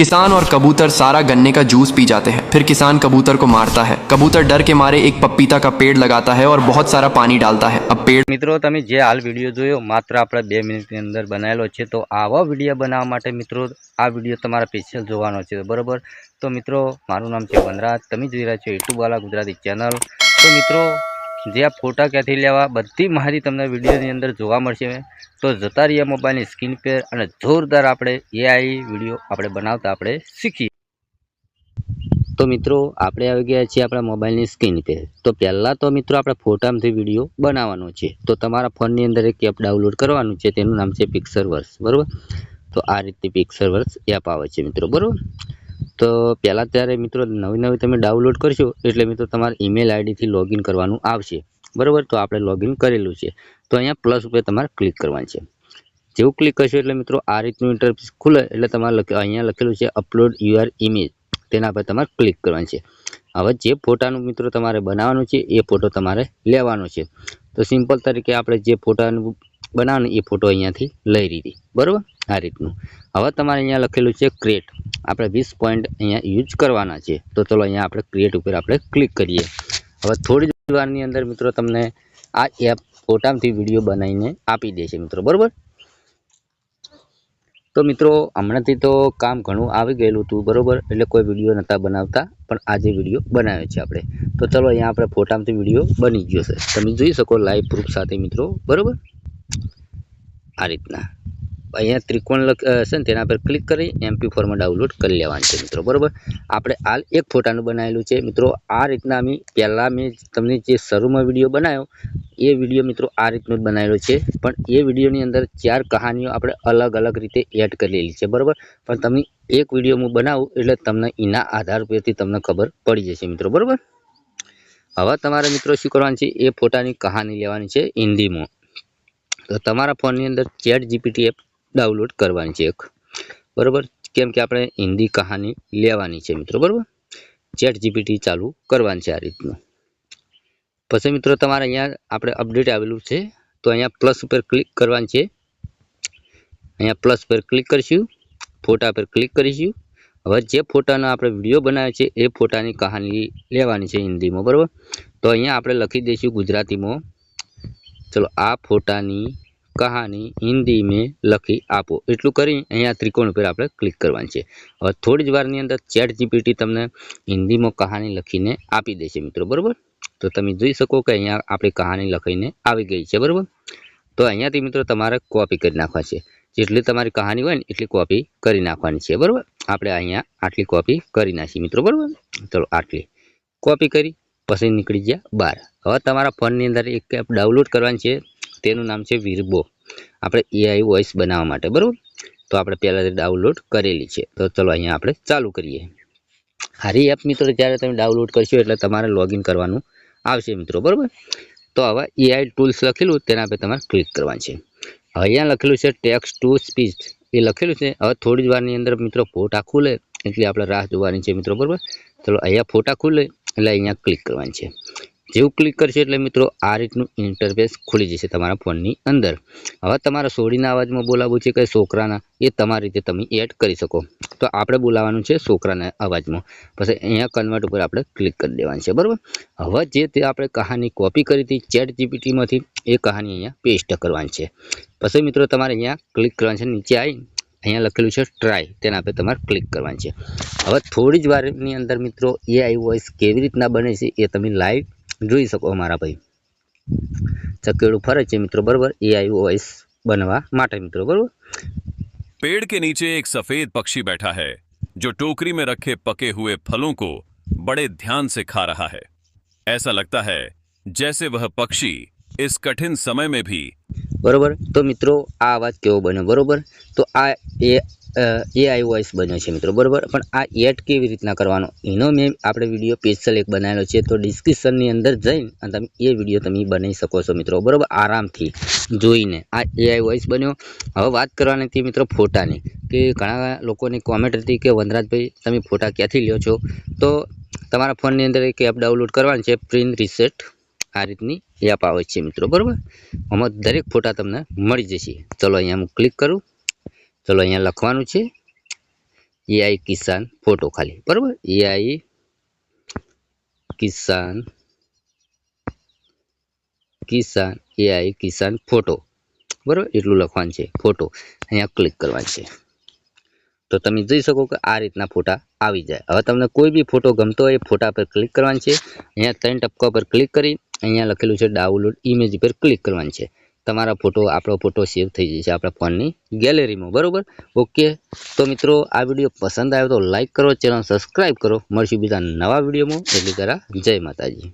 किसान और कबूतर सारा गन्ने का जूस पी जाते हैं। फिर किसान कबूतर को मारता है। कबूतर डर के मारे एक पपीता का पेड़ लगाता है और बहुत सारा पानी डालता है। अब पेड़ મિત્રો તમે જે હાલ વિડીયો જોયો માત્ર આપણે 2 મિનિટની અંદર બનાવેલો છે, તો આવા વિડીયો બનાવવા માટે મિત્રો આ વિડીયો તમારા સ્પેશિયલ જોવાનો છે, બરાબર। તો મિત્રો મારું નામ છે વનરાજ, તમે જોઈ રહ્યા છો યુટ્યુબ વાલા ગુજરાતી ચેનલ। તો મિત્રો જે આ ફોટા ક્યાંથી લેવા બધી માહિતી તમને વિડીયોની અંદર જોવા મળશે। તો જતા રહીએ મોબાઈલની સ્ક્રીન પર અને જોરદાર આપણે એઆઈ વિડીયો આપણે બનાવતા આપણે શીખીએ। तो मित्रों આપણે આવી ગયા છીએ આપણા મોબાઈલની સ્ક્રીન पे। तो પહેલા તો મિત્રો આપણે ફોટામાંથી વિડીયો બનાવવાનો છે। તો તમારા ફોનની અંદર એક એપ ડાઉનલોડ કરવાનું છે, તેનું નામ છે પિક્સરવર્સ, બરાબર। તો આ રીતે પિક્સરવર્સ એપ આવે છે મિત્રો, બરાબર। તો પહેલા ત્યારે મિત્રો નવી તમે ડાઉનલોડ કરશો એટલે મિત્રો તમારા ઈમેલ આઈડી થી લોગિન કરવાનું આવશે, બરાબર। તો આપણે લોગિન કરેલું છે, તો અહીંયા પ્લસ ઉપર તમારે ક્લિક કરવાનું છે। જેવું ક્લિક કરશો એટલે મિત્રો આ રીતનું ઇન્ટરફેસ ખુલે એટલે તમારે અહીંયા લખેલું છે અપલોડ યોર ઇમેજ, તેના પર તમારે ક્લિક કરવાનું છે। હવે જે ફોટાનું મિત્રો તમારે બનાવવાનું છે એ ફોટો તમારે લેવાનો છે। તો સિમ્પલ તરીકે આપણે જે ફોટાનું બનાવવાનું એ ફોટો અહીંયાથી લઈ લીધી, બરાબર। આ રીતનું હવે તમારે અહીંયા લખેલું છે ક્રિએટ, આપણે 20 પોઈન્ટ અહીંયા યુઝ કરવાના છે। તો ચલો અહીંયા આપણે ક્રિએટ ઉપર આપણે ક્લિક કરીએ। હવે થોડી જ વારની અંદર મિત્રો તમને આ એપ ફોટામાંથી વિડીયો બનાવીને આપી દેશે મિત્રો, બરાબર। तो मित्रों हमणांथी तो काम घणुं आवी गयेलुं हतुं, बरोबर। एटले कोई विडियो नता बनावता, पण आजे विडियो बनाव्यो छे आपणे। तो चलो अहींया आपणे फोटामांथी विडियो बनी गयो छे, तमे जोई शको लाइव प्रूफ साथे मित्रों, बरोबर। आ रीतना अहींया त्रिकोण छे ने तेना पर क्लिक करी MP4 में डाउनलॉड करी लेवानुं छे मित्रों, बरोबर। आपणे हाल एक फोटानुं बनावेलुं छे मित्रों। आ रीतना अमे पहेला मैं तमने जे शरूमां विडियो बनाव्यो ये विडियो मित्रों आ रीतनो ज बनावेलो छे, पण ए विडियोनी अंदर 4 कहानीओ आपणे अलग अलग रीते एड करेली छे, बरोबर। पण तमने एक विडियो हूँ बनावुं एटले तमने एना आधार परथी तमने खबर पड़ी जशे मित्रों, बरोबर। हवे तमारे मित्रों शुं करवानुं छे, ए फोटानी कहानी लेवानी छे हिंदीमां। तो तमारा फोननी अंदर ChatGPT एप डाउनलॉड करवानी छे एक, बरोबर। केम के आपणे हिंदी कहानी लेवानी छे मित्रों, बरोबर। ChatGPT चालू करवानी छे आ रीतनुं। पछी मित्रों तमारे अहींया आपणे अपडेट आवेलुं छे, तो अहींया प्लस पर क्लिक करवानुं छे। अहींया प्लस पर क्लिक करशुं, फोटा पर क्लिक करीशुं। हवे जे फोटानो आपणे विडियो बनाव्यो छे ए फोटानी कहानी लेवानी छे हिंदीमां, बरोबर। तो अहींया आपणे लखी दईशुं गुजरातीमां, चलो आ फोटानी कहानी हिंदी में लखी आपो, एटलुं करी अहींया त्रिकोण पर आपणे क्लिक करवानुं छे। हवे थोड़ी ज वारनी अंदर ChatGPT तमने हिंदीमां कहानी लखीने आपी देशे मित्रों, बरोबर। तो तमे जोई शको के अहींया आपणी कहानी लखीने आवी गई छे, बरोबर। तो अहींयाथी मित्रों तमारे कॉपी करी नाखवा छे, जेटली तमारी कहानी होय ने एटली कॉपी करी नाखवानी छे, बरोबर। आपणे अहींया आटली कॉपी करी नाखी मित्रों, बरोबर। चलो आटली कॉपी करी पछी निकળી ગયા બહાર। હવે તમારા ફોનની અંદર એક એપ ડાઉનલોડ કરવાની છે, તેનું નામ છે વીરબો, આપણે AI વોઇસ બનાવવા માટે, બરોબર। તો આપણે પહેલાથી ડાઉનલોડ કરેલી છે, તો ચલો અહીંયા આપણે ચાલુ કરીએ। હારી એપ મિત્રો જ્યારે તમે ડાઉનલોડ કરશો એટલે તમારે લોગિન કરવાનું આવશે મિત્રો, બરોબર। તો હવે AI ટૂલ્સ લખેલું તેના પર તમારે ક્લિક કરવાનું છે। હવે અહીંયા લખેલું છે ટેક્સ્ટ ટુ સ્પીચ, એ લખેલું છે। હવે થોડી જ વારની અંદર મિત્રો ફોટા ખુલે એટલે આપણે રાહ જોવાની છે મિત્રો, બરોબર। ચલો અહીંયા ફોટા ખુલે એટલે અહીંયા ક્લિક કરવાનું છે। જેવું ક્લિક કરશો એટલે મિત્રો આ રીતનું ઇન્ટરફેસ ખુલી જશે તમારા ફોનની અંદર। હવે તમારા સોડીના અવાજમાં બોલાવવું છે કે છોકરાના, એ તમારી રીતે તમે એડ કરી શકો। તો આપણે બોલાવવાનું છે છોકરાના અવાજમાં, પછી અહીંયા કન્વર્ટ ઉપર આપણે ક્લિક કરી દેવાનું છે, બરાબર। હવે જે તે આપણે કહાની કોપી કરી હતી ChatGPT માંથી એ કહાની અહીંયા પેસ્ટ કરવાની છે। પછી મિત્રો તમારે અહીંયા ક્લિક કરવાનું છે, નીચે આવી અહીંયા લખેલું છે ટ્રાય, તેના પર તમારે ક્લિક કરવાનું છે। હવે થોડી જ વારની અંદર મિત્રો AI વોઇસ કેવી રીતના બને છે એ તમે લાઈવ જોઈ શકો મારા ભાઈ। ચકેડું ફરે છે મિત્રો, બરોબર, AI वॉइस बनवा माटे मित्रों, बरोबर। पेड़ के नीचे एक सफेद पक्षी बैठा है जो टोकरी में रखे पके हुए फलों को बड़े ध्यान से खा रहा है। ऐसा लगता है जैसे वह पक्षी इस कठिन समय में भी, बरोबर। तो मित्रों आ आवाज केवो बन्यो, बरोबर। तो आ AI वॉइस बन्यो छे मित्रों, बरोबर। पण आ एड केवी रीतना करवानो एनो मैं आपणे विडियो स्पेशल एक बनावेलो छे, तो डिस्क्रिप्शन नी अंदर जईने अने तमे ए विडियो तमे बनावी शको छो मित्रों, बरोबर, आरामथी जोईने। आ AI वॉइस बन्यो। हवे वात करवानी थी मित्रों फोटानी, के घणा लोकोनी कॉमेंट हती के वनराजभाई तमे फोटा क्यांथी ल्यो छो। तो तमारा फोननी अंदर एक एप डाउनलॉड करवानी छे, प्रिंट रिसेट, आ रीतनी एप आवे छे मित्रों, बरोबर। आमां दरेक फोटा तमने मळी जशे। चलो अहींया हूँ क्लिक करूँ, चलो अहींया लखवानुं छे AI કિસાન ફોટો ખાલી, બરાબર. AI કિસાન AI કિસાન ફોટો, બરાબર, એટલું લખવાનું છે. ફોટો અહીંયા ક્લિક કરવાનું છે. તો તમે જોઈ શકો કે આ રીતના ફોટા આવી જાય. હવે તમને કોઈ બી ફોટો ગમતો હોય એ ફોટા પર ક્લિક કરવાનું છે. અહીંયા 3 ટપકા પર ક્લિક કરી અહીંયા લખેલું છે ડાઉનલોડ ઇમેજ પર ક્લિક કરવાનું છે. તમારા ફોટો, આપણો ફોટો સેવ થઈ જશે આપણા ફોનની ગેલેરીમાં, બરાબર. ઓકે, તો મિત્રો આ વિડીયો પસંદ આવ્યો તો લાઈક કરો, ચેનલ સબસ્ક્રાઈબ કરો. મળશું બીજા નવા વિડીયોમાં. એટલી કરા જય માતાજી.